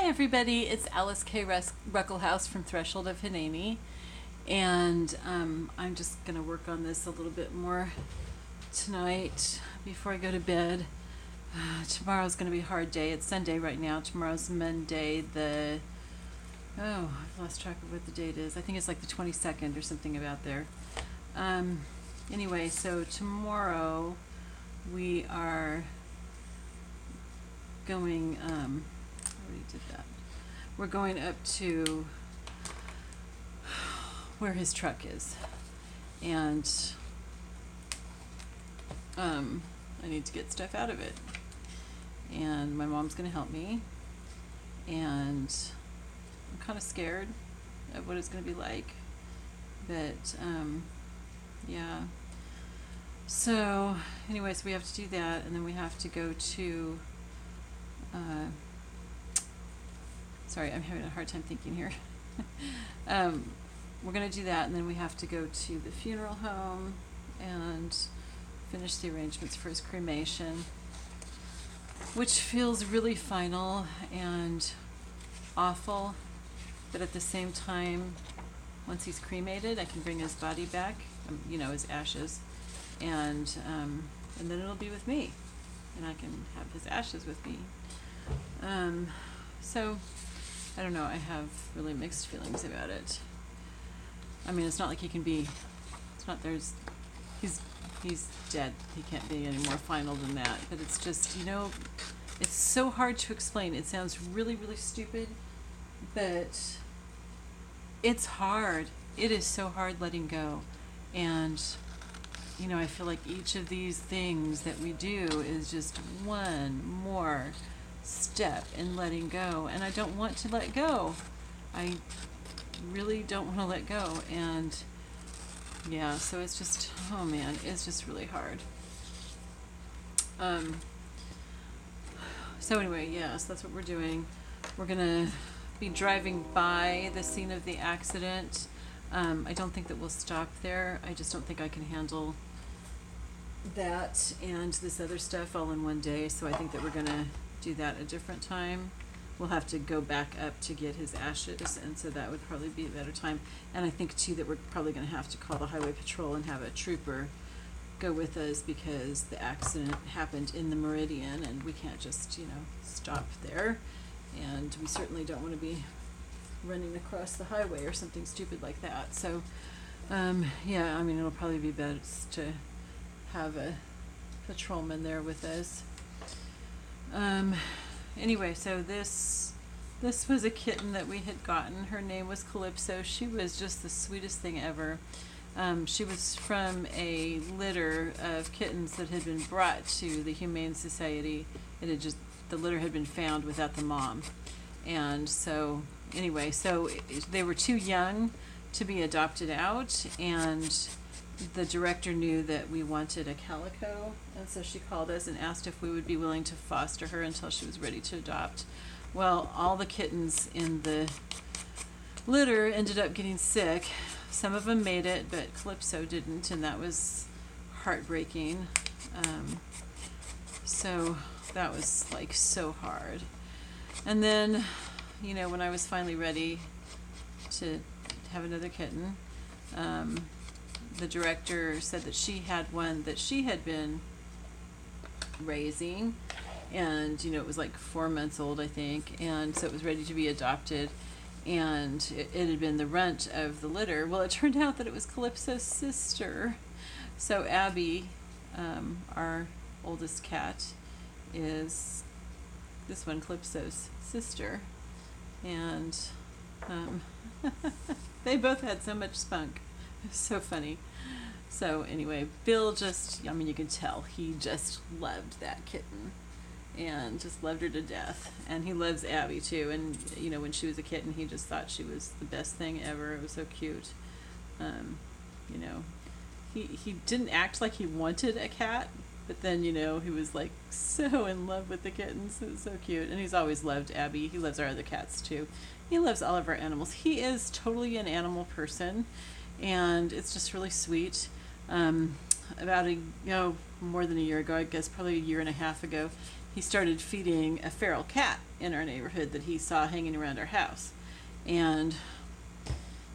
everybody, it's Alyce-Kay Ruckelshaus from Threshold of Hineni, and I'm just going to work on this a little bit more tonight before I go to bed. Tomorrow's going to be a hard day. It's Sunday right now. Tomorrow's Monday, I've lost track of what the date is. I think it's like the 22nd or something about there. Anyway, so tomorrow we are going, I already did that. We're going up to where his truck is, and I need to get stuff out of it, and my mom's gonna help me, and I'm kind of scared of what it's gonna be like, but yeah. So anyways, we have to do that, and then we have to go to sorry, I'm having a hard time thinking here. We're going to do that, and then we have to go to the funeral home and finish the arrangements for his cremation, which feels really final and awful, but at the same time, once he's cremated, I can bring his body back, his ashes, and then it'll be with me, and I can have his ashes with me. So I don't know, I have really mixed feelings about it. I mean, it's not like he's dead. He can't be any more final than that. But it's just, it's so hard to explain. It sounds really, really stupid, but it's hard. It is so hard letting go. And, I feel like each of these things that we do is just one more step in letting go, and I don't want to let go. I really don't want to let go, and yeah, so it's just, oh man, it's just really hard. So anyway, yes, that's what we're doing. We're gonna be driving by the scene of the accident. I don't think that we'll stop there. I just don't think I can handle that and this other stuff all in one day, so I think that we're gonna do that a different time. We'll have to go back up to get his ashes, and so that would probably be a better time. And I think too that we're probably going to have to call the highway patrol and have a trooper go with us, because the accident happened in the Meridian and we can't just stop there, and we certainly don't want to be running across the highway or something stupid like that. So yeah, I mean, it'll probably be best to have a patrolman there with us. Anyway, so this was a kitten that we had gotten. Her name was Calypso. She was just the sweetest thing ever. She was from a litter of kittens that had been brought to the Humane Society. The litter had been found without the mom. And so, anyway, they were too young to be adopted out, and the director knew that we wanted a calico, and so she called us and asked if we would be willing to foster her until she was ready to adopt. Well, all the kittens in the litter ended up getting sick. Some of them made it, but Calypso didn't, and that was heartbreaking. So that was like so hard. And then, when I was finally ready to have another kitten, the director said that she had one that she had been raising, and it was like 4 months old, I think, and so it was ready to be adopted, and it had been the runt of the litter. Well, it turned out that it was Calypso's sister. So Abby, our oldest cat, is this one, Calypso's sister, and they both had so much spunk. It was so funny. So anyway, Bill you can tell he just loved that kitten and just loved her to death. And he loves Abby too. And when she was a kitten, he just thought she was the best thing ever. It was so cute. He didn't act like he wanted a cat, but then, he was like so in love with the kittens. It was so cute. And he's always loved Abby. He loves our other cats too. He loves all of our animals. He is totally an animal person, and it's just really sweet. About more than a year ago, I guess probably a year and a half ago, he started feeding a feral cat in our neighborhood that he saw hanging around our house. And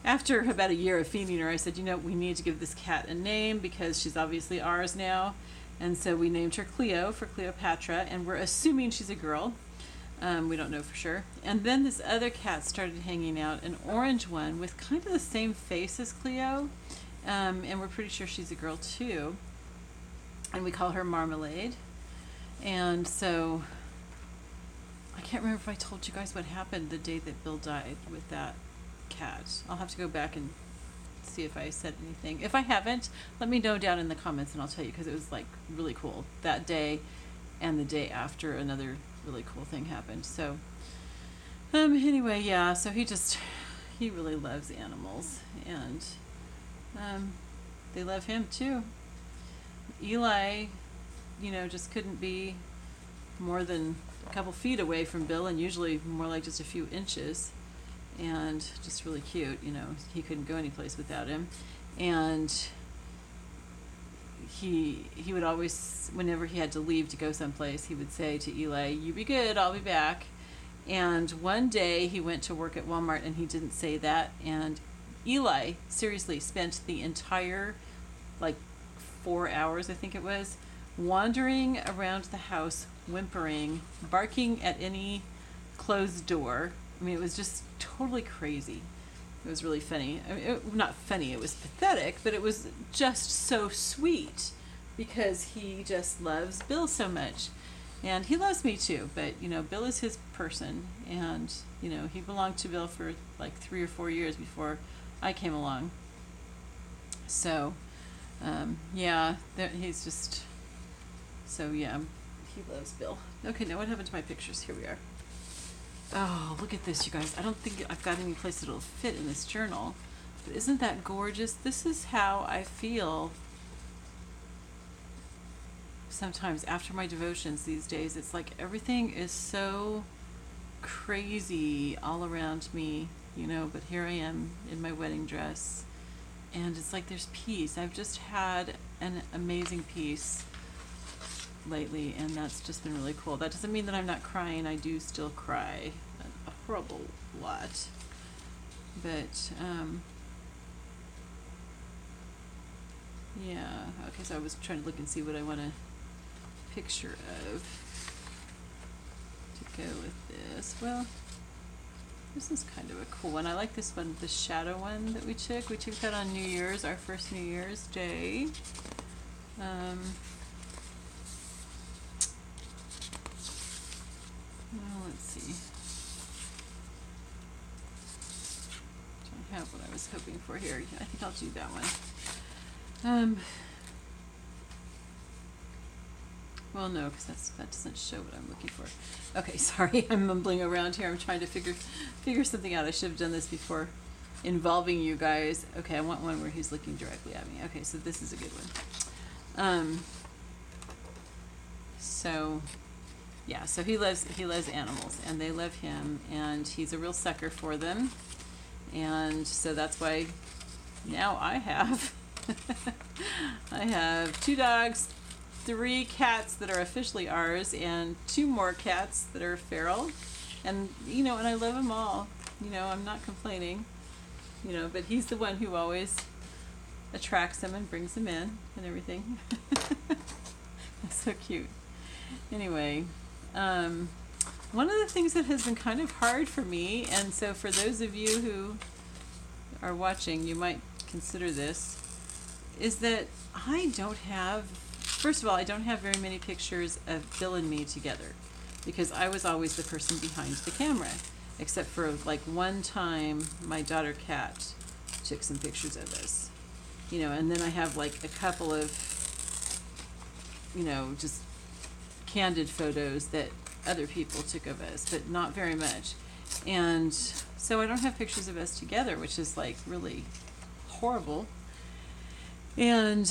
after about a year of feeding her, I said, you know, we need to give this cat a name because she's obviously ours now. And so we named her Cleo for Cleopatra, and we're assuming she's a girl. We don't know for sure. And then this other cat started hanging out, an orange one with kind of the same face as Cleo. And we're pretty sure she's a girl too. And we call her Marmalade. And so I can't remember if I told you guys what happened the day that Bill died with that cat. I'll have to go back and see if I said anything. If I haven't, let me know down in the comments and I'll tell you, because it was like really cool that day and the day after another really cool thing happened. So anyway, yeah, so he really loves animals, and they love him too. Eli, you know, just couldn't be more than a couple feet away from Bill, and usually more like just a few inches, and just really cute. You know, he couldn't go any place without him. And he would always, whenever he had to leave to go someplace, he would say to Eli, "You be good, I'll be back." And one day he went to work at Walmart and he didn't say that, and Eli seriously spent the entire, like, 4 hours, I think it was, wandering around the house, whimpering, barking at any closed door. I mean, it was just totally crazy. It was really funny. I mean, not funny, it was pathetic, but it was just so sweet because he just loves Bill so much. And he loves me too, but, you know, Bill is his person, and, you know, he belonged to Bill for like 3 or 4 years before I came along. So, yeah, he's just, so yeah, he loves Bill. Okay, now what happened to my pictures? Here we are. Oh, look at this, you guys. I don't think I've got any place that'll fit in this journal, but isn't that gorgeous? This is how I feel sometimes after my devotions these days. It's like everything is so crazy all around me, you know, but here I am in my wedding dress, and it's like there's peace. I've just had an amazing peace lately, and that's just been really cool. That doesn't mean that I'm not crying. I do still cry a horrible lot, but yeah. Okay, so I was trying to look and see what I want a picture of to go with this. Well, this is kind of a cool one. I like this one, the shadow one that we took. We took that on New Year's, our first New Year's Day. Well, let's see. Don't have what I was hoping for here. I think I'll do that one. Well, no, because that doesn't show what I'm looking for. Okay, sorry, I'm mumbling around here. I'm trying to figure something out. I should have done this before involving you guys. Okay, I want one where he's looking directly at me. Okay, so this is a good one. So yeah, so he loves animals, and they love him, and he's a real sucker for them. And so that's why now I have I have 2 dogs, 3 cats that are officially ours, and 2 more cats that are feral. And, you know, and I love them all. You know, I'm not complaining. You know, but he's the one who always attracts them and brings them in and everything. That's so cute. Anyway, one of the things that has been kind of hard for me, and so for those of you who are watching, you might consider this, is that I don't have, first of all, I don't have very many pictures of Bill and me together, because I was always the person behind the camera, except for like one time my daughter Kat took some pictures of us, you know, and then I have like a couple of, you know, just candid photos that other people took of us, but not very much. And so I don't have pictures of us together, which is like really horrible. And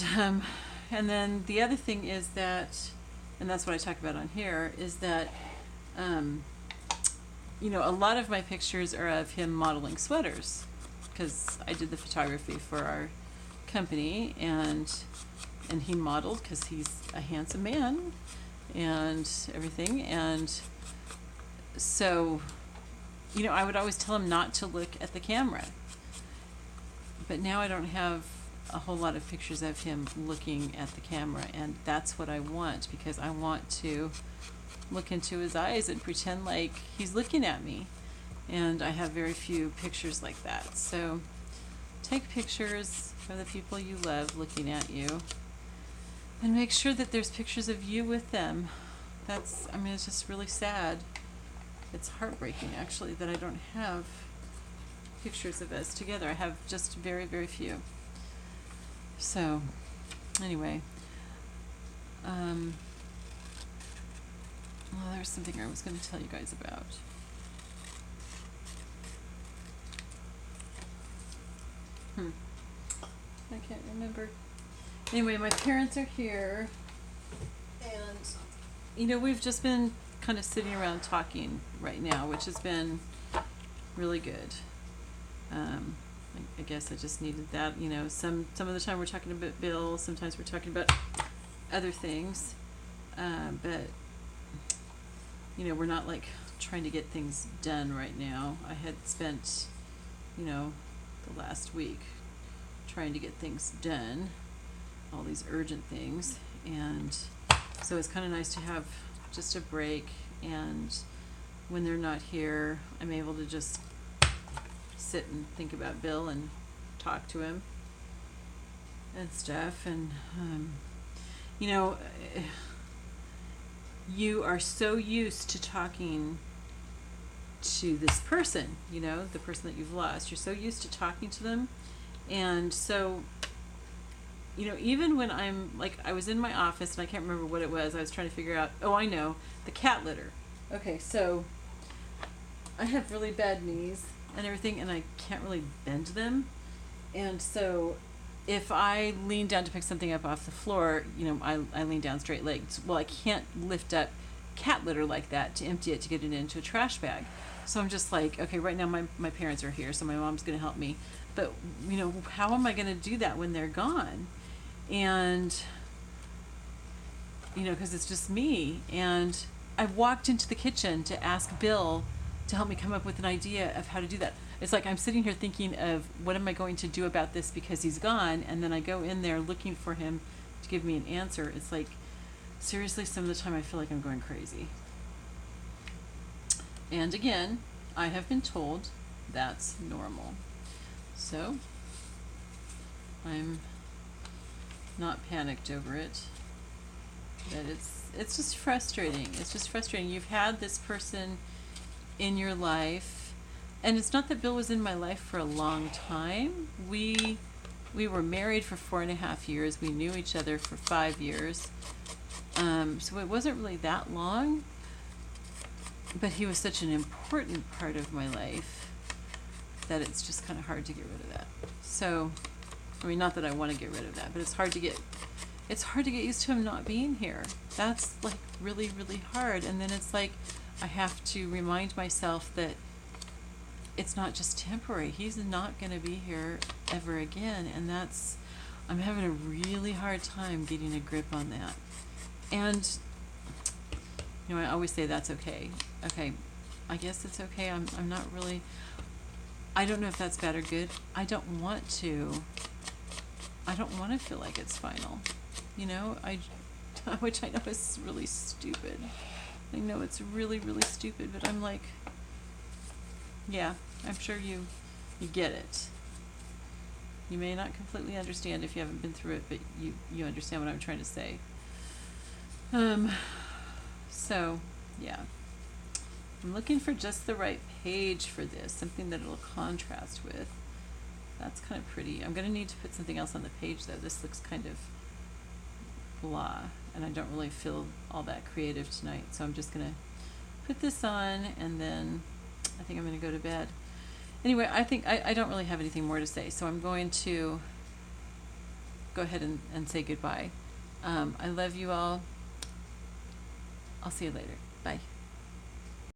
then the other thing is that, and that's what I talk about on here, is that you know, a lot of my pictures are of him modeling sweaters, because I did the photography for our company, and he modeled because he's a handsome man, and everything. And so, you know, I would always tell him not to look at the camera. But now I don't have a whole lot of pictures of him looking at the camera, and that's what I want, because I want to look into his eyes and pretend like he's looking at me. And I have very few pictures like that. So take pictures of the people you love looking at you, and make sure that there's pictures of you with them. That's, I mean, it's just really sad. It's heartbreaking, actually, that I don't have pictures of us together. I have just very, very few. So, anyway, well, there's something I was going to tell you guys about. I can't remember. Anyway, my parents are here, and, you know, we've just been kind of sitting around talking right now, which has been really good. I guess I just needed that. You know, some of the time we're talking about Bill, sometimes we're talking about other things, but, you know, we're not like trying to get things done right now. I had spent, you know, the last week trying to get things done, all these urgent things, and so it's kind of nice to have just a break, and when they're not here, I'm able to just sit and think about Bill and talk to him and stuff. And you know, you are so used to talking to this person, you know, the person that you've lost. You're so used to talking to them. And so, you know, even when I'm like, I was in my office and I can't remember what it was. I was trying to figure out, oh, I know, the cat litter. Okay, so I have really bad knees and everything, and I can't really bend them. And so if I lean down to pick something up off the floor, you know, I lean down straight legged. Well, I can't lift up cat litter like that to empty it to get it into a trash bag. So I'm just like, okay, right now my parents are here, so my mom's going to help me. But, you know, how am I going to do that when they're gone? And, you know, because it's just me. And I walked into the kitchen to ask Bill to help me come up with an idea of how to do that. It's like I'm sitting here thinking of what am I going to do about this because he's gone, and then I go in there looking for him to give me an answer. It's like, seriously, some of the time I feel like I'm going crazy. And again, I have been told that's normal. So I'm not panicked over it. But it's just frustrating. It's just frustrating. You've had this person in your life, and it's not that Bill was in my life for a long time. We were married for 4.5 years. We knew each other for 5 years. So it wasn't really that long, but he was such an important part of my life that it's just kind of hard to get rid of that. So, I mean, not that I want to get rid of that, but it's hard to get used to him not being here. That's like really, really hard. And then it's like I have to remind myself that it's not just temporary. He's not going to be here ever again. And I'm having a really hard time getting a grip on that. And, you know, I always say that's okay. Okay, I guess it's okay. I'm not really, I don't know if that's bad or good. I don't want to feel like it's final. You know, which I know is really stupid. I know it's really, really stupid, but I'm like, yeah, I'm sure you get it. You may not completely understand if you haven't been through it, but you understand what I'm trying to say. So, yeah. I'm looking for just the right page for this, something that it'll contrast with. That's kind of pretty. I'm going to need to put something else on the page, though. This looks kind of blah, and I don't really feel all that creative tonight, so I'm just going to put this on, and then I think I'm going to go to bed. Anyway, I think I don't really have anything more to say, so I'm going to go ahead and say goodbye. I love you all. I'll see you later. Bye.